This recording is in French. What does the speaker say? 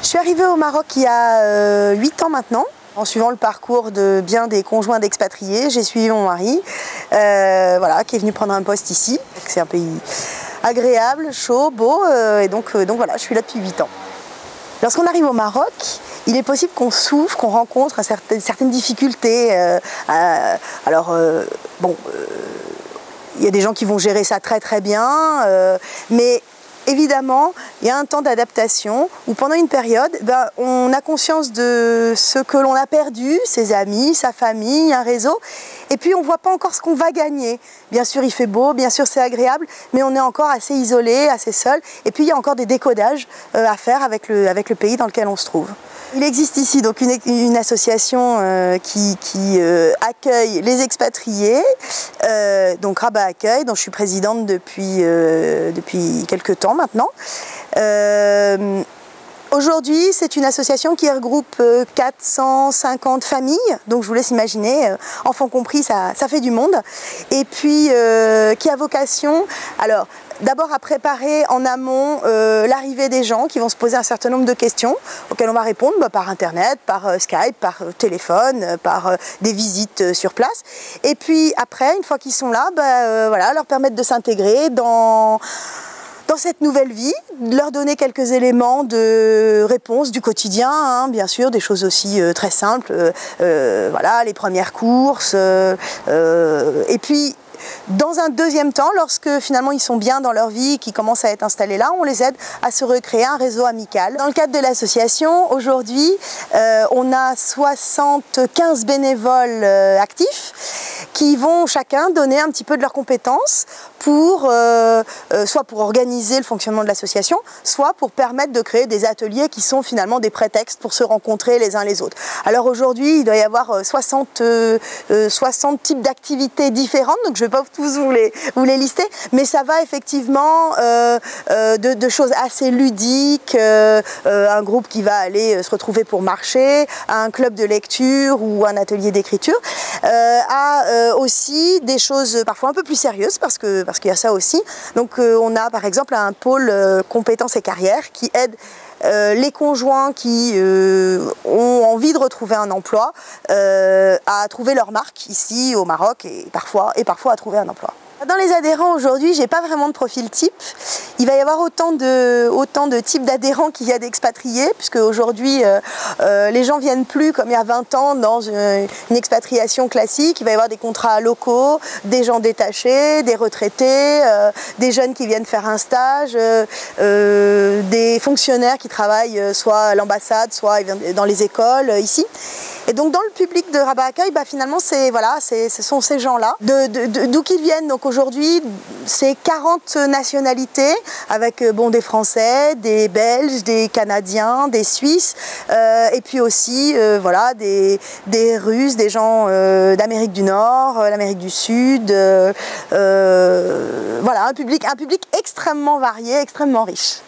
Je suis arrivée au Maroc il y a 8 ans maintenant. En suivant le parcours de bien des conjoints d'expatriés, j'ai suivi mon mari, voilà, qui est venu prendre un poste ici. C'est un pays agréable, chaud, beau, et donc voilà, je suis là depuis 8 ans. Lorsqu'on arrive au Maroc, il est possible qu'on souffre, qu'on rencontre certaines difficultés. Il y a des gens qui vont gérer ça très bien, mais évidemment, il y a un temps d'adaptation où pendant une période, on a conscience de ce que l'on a perdu, ses amis, sa famille, un réseau, et puis on ne voit pas encore ce qu'on va gagner. Bien sûr, il fait beau, bien sûr, c'est agréable, mais on est encore assez isolé, assez seul, et puis il y a encore des décodages à faire avec le pays dans lequel on se trouve. Il existe ici donc une association qui accueille les expatriés, donc Rabat Accueil, dont je suis présidente depuis quelques temps maintenant. Aujourd'hui, c'est une association qui regroupe 450 familles, donc je vous laisse imaginer, enfants compris, ça fait du monde. Et puis, qui a vocation, alors, d'abord à préparer en amont l'arrivée des gens qui vont se poser un certain nombre de questions auxquelles on va répondre par internet, par Skype, par téléphone, par des visites sur place. Et puis après, une fois qu'ils sont là, voilà, leur permettre de s'intégrer dans cette nouvelle vie, leur donner quelques éléments de réponse du quotidien, hein, bien sûr, des choses aussi très simples, voilà, les premières courses, et puis dans un deuxième temps, lorsque finalement ils sont bien dans leur vie, qu'ils commencent à être installés là, on les aide à se recréer un réseau amical. Dans le cadre de l'association, aujourd'hui, on a 75 bénévoles actifs qui vont chacun donner un petit peu de leurs compétences pour, soit pour organiser le fonctionnement de l'association, soit pour permettre de créer des ateliers qui sont finalement des prétextes pour se rencontrer les uns les autres. Alors aujourd'hui, il doit y avoir 60 types d'activités différentes, donc je ne vais pas tous vous les lister, mais ça va effectivement de choses assez ludiques, un groupe qui va aller se retrouver pour marcher, un club de lecture ou un atelier d'écriture, à aussi des choses parfois un peu plus sérieuses parce qu'il y a ça aussi. Donc on a par exemple un pôle compétences et carrières qui aide les conjoints qui ont envie de retrouver un emploi à trouver leur marque ici au Maroc et parfois à trouver un emploi. Dans les adhérents aujourd'hui, j'ai pas vraiment de profil type. Il va y avoir autant de types d'adhérents qu'il y a d'expatriés, puisque aujourd'hui les gens viennent plus comme il y a 20 ans dans une expatriation classique. Il va y avoir des contrats locaux, des gens détachés, des retraités, des jeunes qui viennent faire un stage, des fonctionnaires qui travaillent soit à l'ambassade, soit dans les écoles ici. Et donc dans le public de Rabat Accueil, finalement ce sont ces gens-là. D'où qu'ils viennent. Donc aujourd'hui, c'est 40 nationalités avec des Français, des Belges, des Canadiens, des Suisses, et puis aussi voilà, des Russes, des gens d'Amérique du Nord, l'Amérique du Sud. Voilà, un public extrêmement varié, extrêmement riche.